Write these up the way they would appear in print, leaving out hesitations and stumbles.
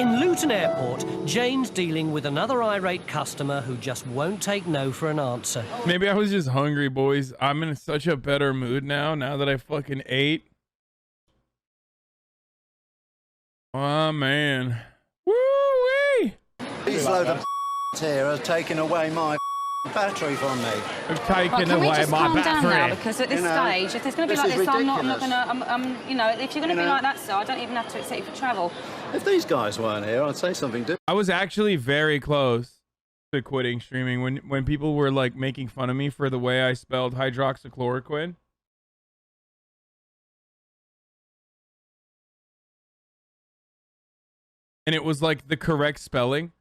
In Luton Airport, Jane's dealing with another irate customer who just won't take no for an answer. Maybe I was just hungry, boys. I'm in such a better mood now that I fucking ate. Oh, man. Woo-wee! These load of here are taking away my battery from me. They've taken Can we away just my calm down now? battery. Because at this stage, if there's going to be this like is this, I'm not ridiculous. going to, you know, if you're going to be like that, sir, I don't even have to accept you for travel. If these guys weren't here, I'd say something different. I was actually very close to quitting streaming when people were like making fun of me for the way I spelled hydroxychloroquine. And it was like the correct spelling.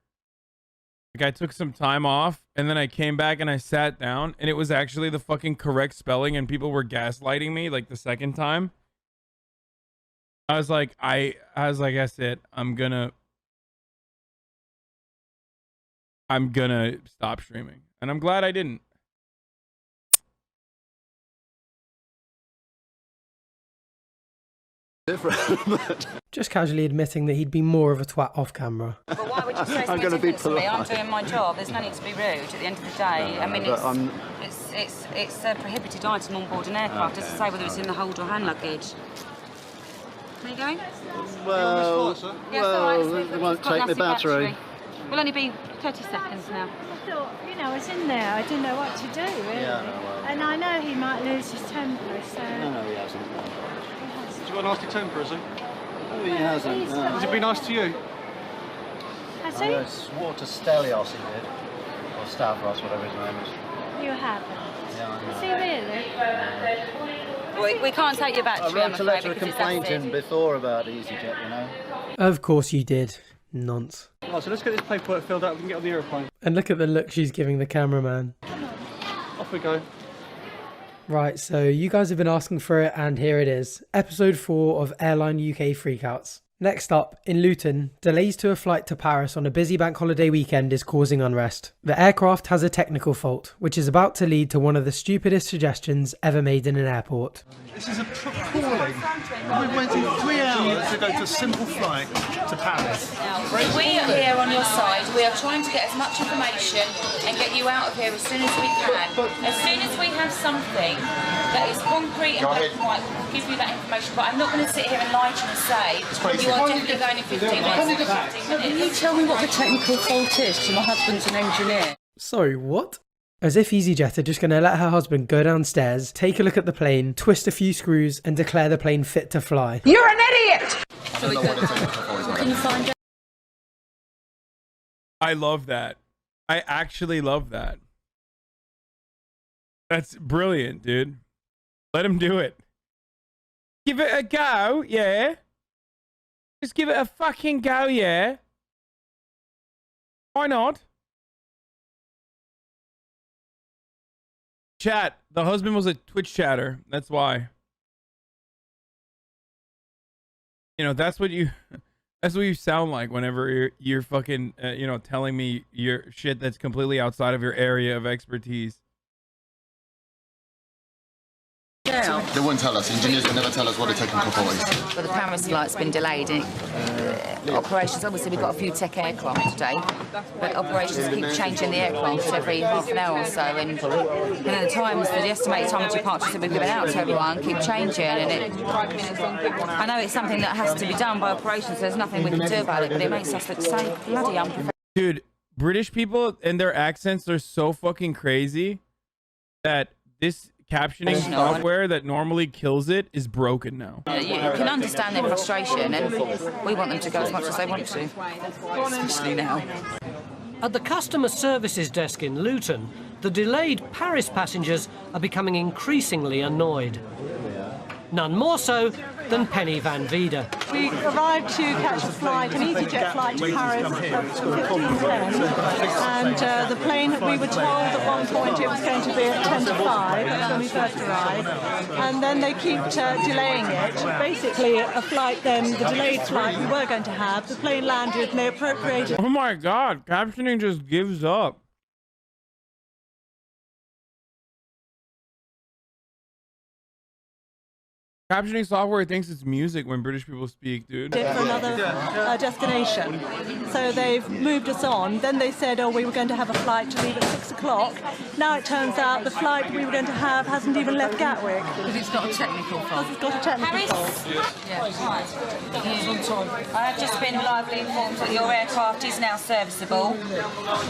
Like I took some time off and then I came back and I sat down and it was actually the fucking correct spelling and people were gaslighting me like the second time. I was like, that's it. I'm gonna stop streaming. And I'm glad I didn't. Different. Just casually admitting that he'd be more of a twat off camera. But why would you say something different to me? I'm doing my job. There's no need to be rude at the end of the day. I mean, it's a prohibited item on board an aircraft. Doesn't say whether it's in the hold or hand luggage. Where are you going? Well, they won't take the battery. We'll only be 30 seconds now. I thought, you know, I was in there. I didn't know what to do, really. Yeah, well. And I know he might lose his temper, so... No, he hasn't. Has he got a nasty temper, has he? No, he hasn't. No. Has he been nice to you? Has I he? swore to Stelios he did. Or Stavros, whatever his name is. You haven't. Yeah, I know. Is he really? We can't take your battery, I I'm wrote a afraid, letter of because it's complaint active. in before about EasyJet, you know. Of course you did. Nonce. Right, so let's get this paperwork filled out. We can get on the aeroplane. And look at the look she's giving the cameraman. Off we go. Right, so you guys have been asking for it, and here it is. Episode 4 of Airline UK Freakouts. Next up, in Luton, delays to a flight to Paris on a busy bank holiday weekend is causing unrest. The aircraft has a technical fault, which is about to lead to one of the stupidest suggestions ever made in an airport. This is appalling. We've waited 3 hours to go to a simple flight to Paris. We are here on your side. We are trying to get as much information and get you out of here as soon as we can. As soon as we have something that is concrete and black and white, we'll give you that information. But I'm not going to sit here and lie to you and say you are definitely going in 15 minutes. Can you tell me what the technical fault is? So my husband's an engineer. Sorry, what? As if EasyJet are just going to let her husband go downstairs, take a look at the plane, twist a few screws, and declare the plane fit to fly. You're an idiot! Can you find out? I love that. I actually love that. That's brilliant, dude. Let him do it. Give it a go, yeah? Just give it a fucking go, yeah? Why not? Chat, the husband was a Twitch chatter. That's why. You know, that's what you sound like whenever you're fucking, you know, telling me your shit that's completely outside of your area of expertise. They won't tell us. Engineers will never tell us what the technical fault is. But the Paris flight's been delayed. Operations, obviously, we've got a few tech aircraft today, but operations keep changing the aircraft every half an hour or so. And the times, the estimated time of departures that we've given out to everyone keep changing. And I know it's something that has to be done by operations, so there's nothing we can do about it, but it makes us look so bloody unprofessional. Dude, British people and their accents are so fucking crazy that this captioning software that normally kills it is broken now. You can understand their frustration, and we want them to go as much as they want to, especially now. At the customer services desk in Luton, the delayed Paris passengers are becoming increasingly annoyed. None more so than Penny Van Vida. We arrived to catch a flight, an EasyJet flight to Paris at 15:10, and the plane, we were told at one point it was going to be at 10 to 5, that's when we first arrived, and then they keep delaying it. Basically, a flight then, the delayed flight we were going to have, the plane landed and they appropriated... Oh my god, captioning just gives up. Captioning software thinks it's music when British people speak, dude. For another destination. So they've moved us on. Then they said, oh, we were going to have a flight to leave at 6 o'clock. Now it turns out the flight we were going to have hasn't even left Gatwick. Because it's got a technical fault. Because it's got a technical fault. I have just been reliably informed that your aircraft is now serviceable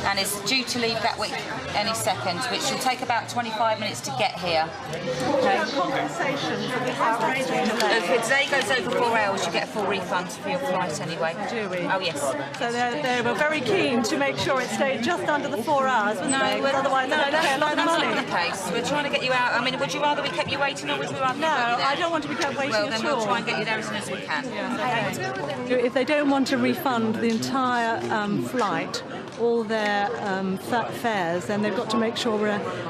and is due to leave Gatwick any second, which will take about 25 minutes to get here. Okay. Compensation for this outrageous delay. If today goes over 4 hours, you get a full refund for your flight anyway. Do we? Oh, yes. So they were very keen to make sure it stayed just under the 4 hours, wasn't they? Well, Otherwise they don't pay a lot of that's money. not the case. We're trying to get you out. I mean, would you rather we kept you waiting or would we rather No, we got you there? I don't want to be kept waiting well, at then all. we'll try and get you there as soon as we can. If they don't want to refund the entire flight, all their fares, then they've got to make sure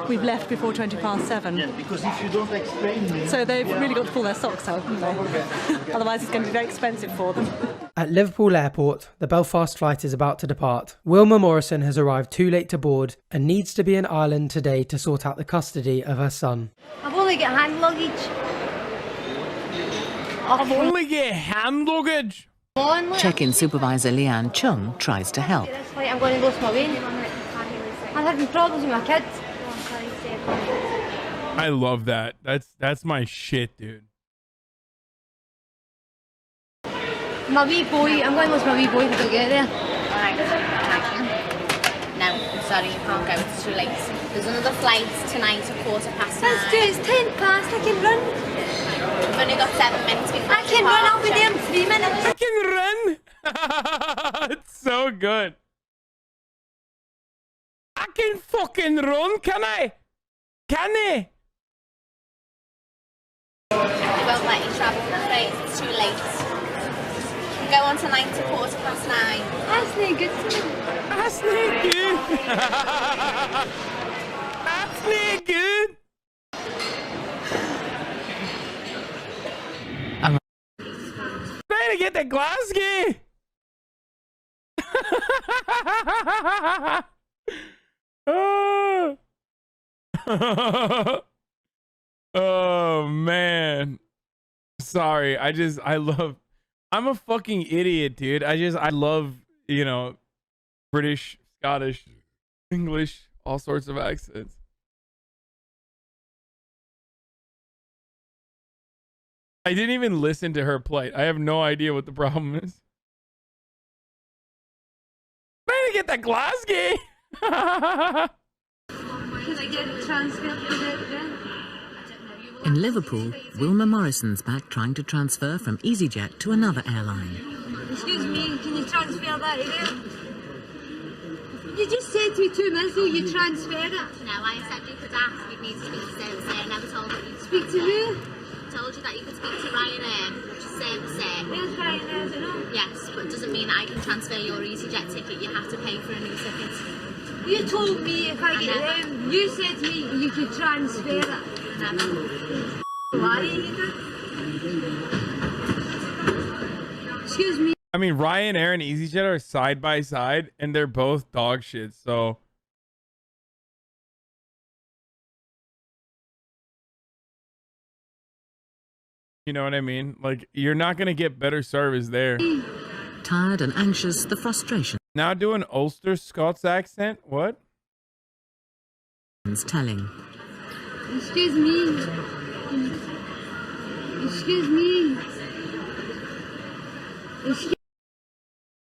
we've left before 7:20. Because if you don't explain... So they've really got to pull their socks out, haven't they? Otherwise it's going to be very expensive for them. At Liverpool Airport, the Belfast flight is about to depart. Wilma Morrison has arrived too late to board and needs to be in Ireland today to sort out the custody of her son. I've only got hand luggage. I've only got hand luggage. Check-in supervisor Leanne Chung tries to help. This flight, I'm going to lose my way. I'm having problems with my kids. I love that. That's my shit, dude. My wee boy, I'm going to lose my wee boy if I don't get there. Alright, thank you. No, I'm sorry, you can't go, it's too late. There's another flight tonight at 9:15. Let's do it, it's 10 past, I can run. We've only got 7 minutes before I can run, I'll be there in 3 minutes. I can run. It's so good. I can fucking run, can I? Can I? They won't let you travel, I'm afraid, it's too late. Go on tonight at 9:15. That's no good to me. That's not good. That's not good. Trying to get to Glasgow. Oh. Oh man. Sorry. I'm a fucking idiot, dude. I love, you know, British, Scottish, English, all sorts of accents. I didn't even listen to her plight. I have no idea what the problem is. Trying to get to Glasgow. Can I get transferred to the In Liverpool, Wilma Morrison's back trying to transfer from EasyJet to another airline. Excuse me, can you transfer that here? You just said to me 2 minutes ago you transferred it. No, I said you could ask, you'd need to speak to service air, and I was told that you'd Speak to who? I told you that you could speak to Ryanair, which is service air. Where's Ryanair, do you know? Yes, but it doesn't mean that I can transfer your EasyJet ticket, you have to pay for a new ticket. You told me if I get them, you said to me you could transfer it. Never. Why you did? Excuse me. I mean, Ryanair and EasyJet are side by side, and they're both dog shit. So, you know what I mean? Like, you're not gonna get better service there. Tired and anxious, the frustration Now do an Ulster Scots accent. What? is telling. Excuse me. Excuse me. Excuse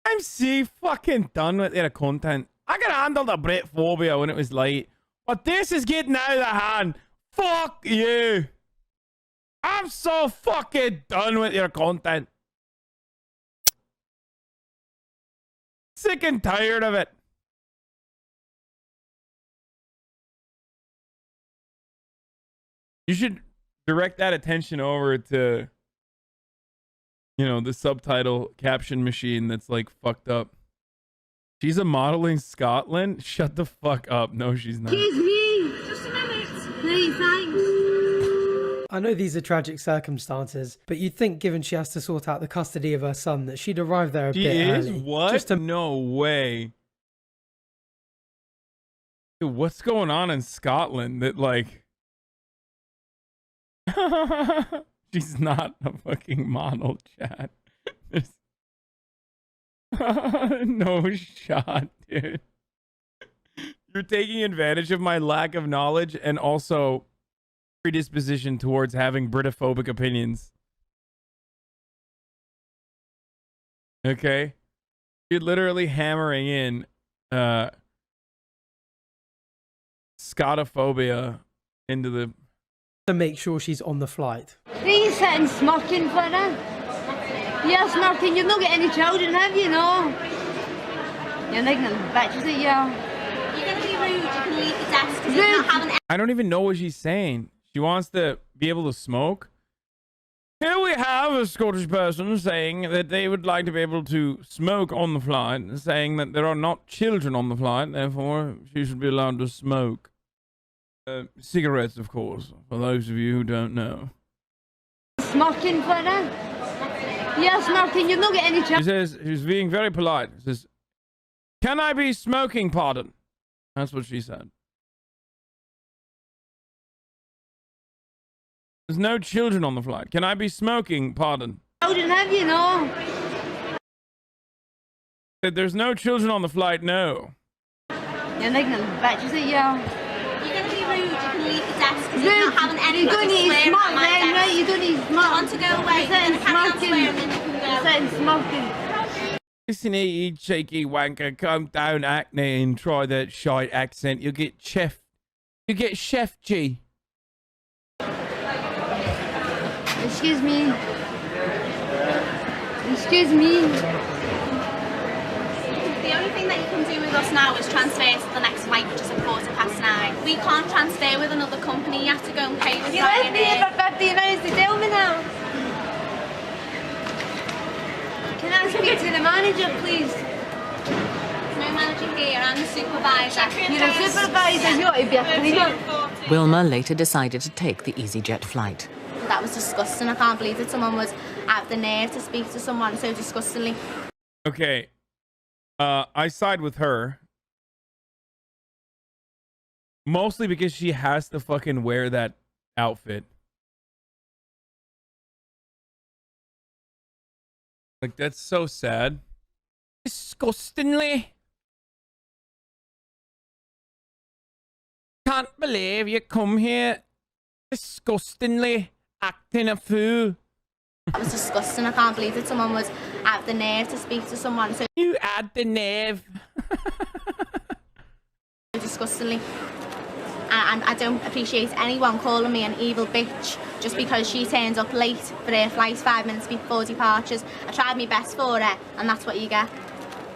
I'm so fucking done with their content. I could handle the Brit phobia when it was light, but this is getting out of the hand. Fuck you. I'm so fucking done with your content. Sick and tired of it. You should direct that attention over to, you know, the subtitle caption machine that's like fucked up. She's a model in Scotland? Shut the fuck up. No, she's not. me. Just a minute. Hey, thanks. I know these are tragic circumstances, but you'd think given she has to sort out the custody of her son that she'd arrive there a She bit is? early. What? Just to... No way. Dude, what's going on in Scotland that like... She's not a fucking model, chat. No shot, dude. You're taking advantage of my lack of knowledge and also predisposition towards having Britophobic opinions. Okay? You're literally hammering in Scotophobia into the... To make sure she's on the flight. Please sit and smirking for her. You're smirking, you've not got any children, have you, no? You're an ignorant bitch, is it, you? You're going to be rude, you can leave the desk because you're not having... I don't even know what she's saying. She wants to be able to smoke. Here we have a Scottish person saying that they would like to be able to smoke on the flight, saying that there are not children on the flight, therefore she should be allowed to smoke. Cigarettes, of course, for those of you who don't know. Smirking for her. You're smirking, you've not got any children. She says, she's being very polite. She says, can I be smoking, pardon? That's what she said. There's no children on the flight. Can I be smoking, pardon? Children, have you, no? There's no children on the flight, no. You're an ignorant bitch, is it, you? You're going to be rude, you can leave the desk because you're not having any... You don't need to smoke then, right? You don't need to smoke. Do you want to go away? You're sitting smoking. You're sitting smoking. Listen here, you cheeky wanker. Come down, acne, and try that shite accent. You'll get chef. You get Chef G. Excuse me. Excuse me. The only thing that you can do with us now is transfer to the next flight, which is at 9:15. We can't transfer with another company. You have to go and pay with You left me here for 15 minutes to tell me now. Can I speak to the manager, please? There's no manager here. I'm the supervisor. You're a supervisor. You ought to be a cleaner. Wilma later decided to take the EasyJet flight. That was disgusting. I can't believe that someone would have the nerve to speak to someone so disgustingly. Okay. I side with her. Mostly because she has to fucking wear that outfit. Like, that's so sad. Disgustingly. Can't believe you come here disgustingly acting a fool. That was disgusting. I can't believe that someone would have the nerve to speak to someone so You had the nerve. disgustingly. And I don't appreciate anyone calling me an evil bitch just because she turns up late for her flight 5 minutes before departures. I tried my best for her, and that's what you get.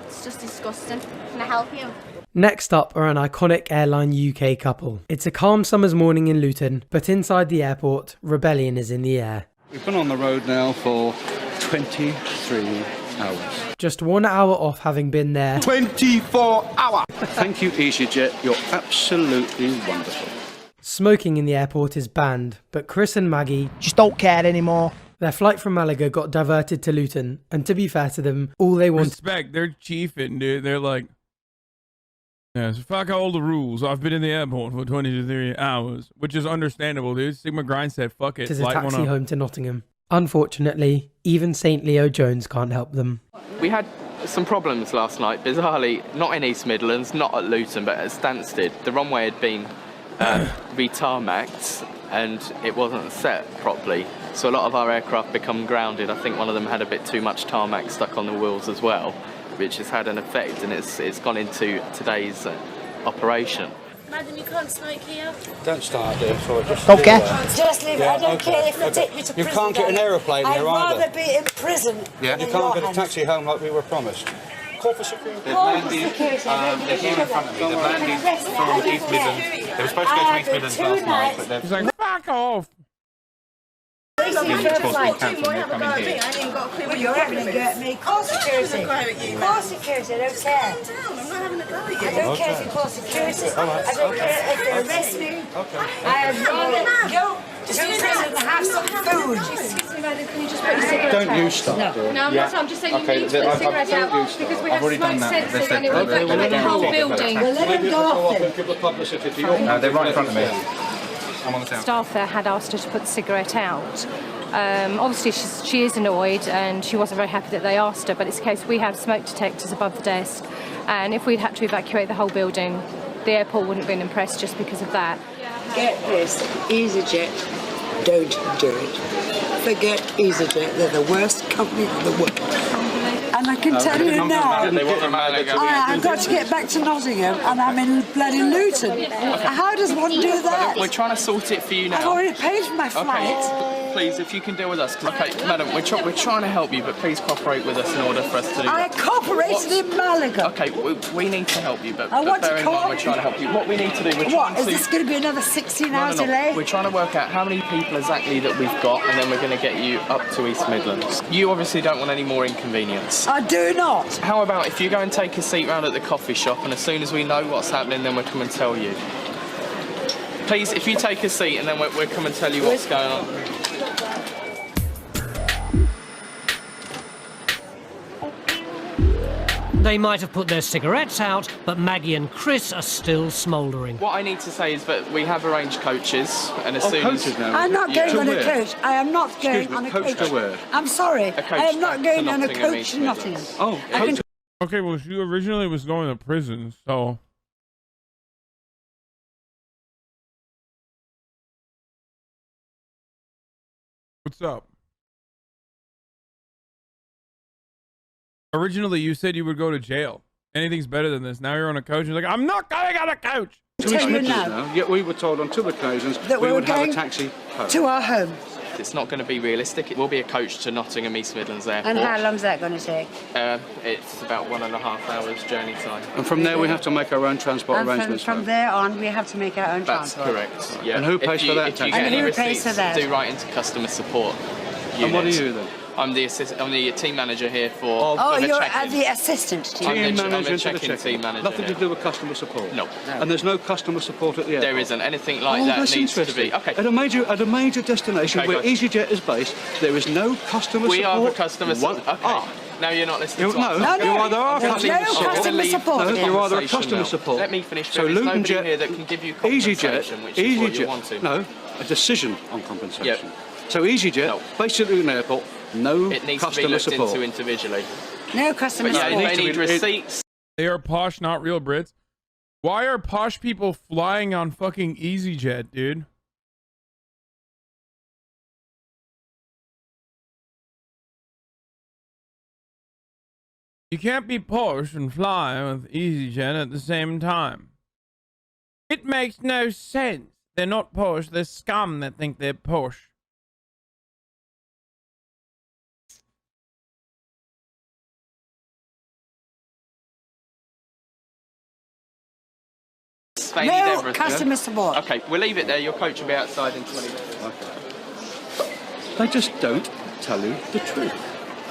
It's just disgusting. Can I help you? Next up are an iconic airline UK couple. It's a calm summer's morning in Luton, but inside the airport, rebellion is in the air. We've been on the road now for 23 hours. Just 1 hour off having been there. 24 hours! Thank you, EasyJet. You're absolutely wonderful. Smoking in the airport is banned, but Chris and Maggie just don't care anymore. Their flight from Malaga got diverted to Luton, and to be fair to them, all they want... Respect, they're chiefing, dude. They're like, yeah, so fuck all the rules. I've been in the airport for 23 hours, which is understandable, dude. Sigma Grind said, fuck it. Is a light one taxi up. home to Nottingham. Unfortunately, even St Leo Jones can't help them. We had some problems last night, bizarrely, not in East Midlands, not at Luton, but at Stansted. The runway had been re-tarmacked and it wasn't set properly. So a lot of our aircraft become grounded. I think one of them had a bit too much tarmac stuck on the wheels as well, which has had an effect, and it's gone into today's operation. Madam, you can't smoke here. Don't start doing it. Just don't care. Just leave it. I don't care if they take me to prison. You can't get an aeroplane here either. I'd rather be in prison. Yeah, you can't get a taxi home like we were promised. Call for security. They've landed, they're here in front of me. They've landed from East Midlands. They were supposed to go to East Midlands last night, but they've... He's like, fuck off! You're supposed to be cancelled, you're coming here. Well, you're having a go at me. Call security. Call security, I don't care. I don't care if you call security. I don't care if they arrest me. I'd rather go to prison and have some food. Excuse me, madam, can you just put your cigarette out? Don't you start doing it. No, I'm not. I'm just saying you need to put the cigarette out because we have smoke sensors and it will evacuate the whole building. Well, let them go off then. Give the publicity to you. They're right in front of me. I'm on the sound. Staff there had asked her to put the cigarette out, Obviously, she is annoyed and she wasn't very happy that they asked her, but it's a case we have smoke detectors above the desk, and if we'd had to evacuate the whole building, the airport wouldn't have been impressed just because of that. Get this, EasyJet, don't do it. Forget EasyJet, they're the worst company in the world. And I can tell you now, I've got to get back to Nottingham and I'm in bloody Luton. How does one do that? We're trying to sort it for you now. I've already paid for my flight. Please, if you can deal with us. Okay, madam, we're trying to help you, but please cooperate with us in order for us to do I that. cooperated in Malaga. Okay, we need to help you, but I want bear to in mind we're trying to help you. What we need to do, we're trying What, is to... this going to be another 16 hours No. delay? We're trying to work out how many people exactly that we've got, and then we're going to get you up to East Midlands. You obviously don't want any more inconvenience. I do not. How about if you go and take a seat round at the coffee shop, and as soon as we know what's happening, then we'll come and tell you. Please, if you take a seat, and then we'll come and tell you what's going on. They might have put their cigarettes out, but Maggie and Chris are still smouldering. What I need to say is that we have arranged coaches, and as soon as... I'm not going on a coach. I am not going on a coach. to where? I'm sorry. I am not going on a coach to Nottingham. Oh, Okay, well, she originally was going to prison, so... What's up? Originally, you said you would go to jail. Anything's better than this. Now you're on a coach. You're like, I'm not going on a coach. Yet we were told on 2 occasions that we we were would have a going taxi home. to our home. It's not going to be realistic. It will be a coach to Nottingham East Midlands Airport. And how long's that going to take? It's about 1.5 hours journey time. And from there we have to make our own transport And arrangements. from there on, we have to make our own That's transport. correct. Yeah. And who pays for that If you taxi? get And any who pays receipts, for that? do write into customer support. And what are unit. you then? I'm the team manager here for. Oh, the you're check-in. the assistant team. I'm the manager to the check-in check-in. team manager. Nothing here. to do with customer support. No. And there's no customer support at the airport. There isn't anything like Oh, that that's needs to interesting. be. Okay. At a major destination Okay, where guys. EasyJet is based, there is no customer We support. are the customer support. Okay. Now you're not listening to us. You either are There's customer no support. customer support. No, you either are Conversation customer now. support. Let me finish. So There's Luton nobody Jet, here that can give you compensation, which is what you're wanting. No, a decision on compensation. Yep. So EasyJet, based at Luton Airport, no It needs to be customer looked support. into individually. No customer But yeah, support. they need receipts. They are posh, not real Brits. Why are posh people flying on fucking EasyJet, dude? You can't be posh and fly with EasyJet at the same time. It makes no sense. They're not posh, they're scum that think they're posh. They need No everything. customer support. Okay, we'll leave it there. Your coach will be outside in 20 minutes. They just don't tell you the truth.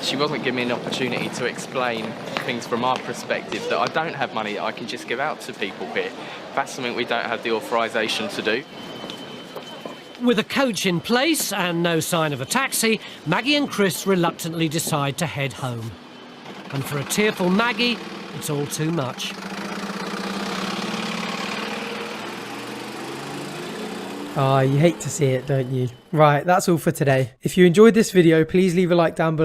She wasn't giving me an opportunity to explain things from our perspective, that I don't have money that I can just give out to people here. That's something we don't have the authorisation to do. With a coach in place and no sign of a taxi, Maggie and Chris reluctantly decide to head home. And for a tearful Maggie, it's all too much. Ah, you hate to see it, don't you? Right, that's all for today. If you enjoyed this video, please leave a like down below.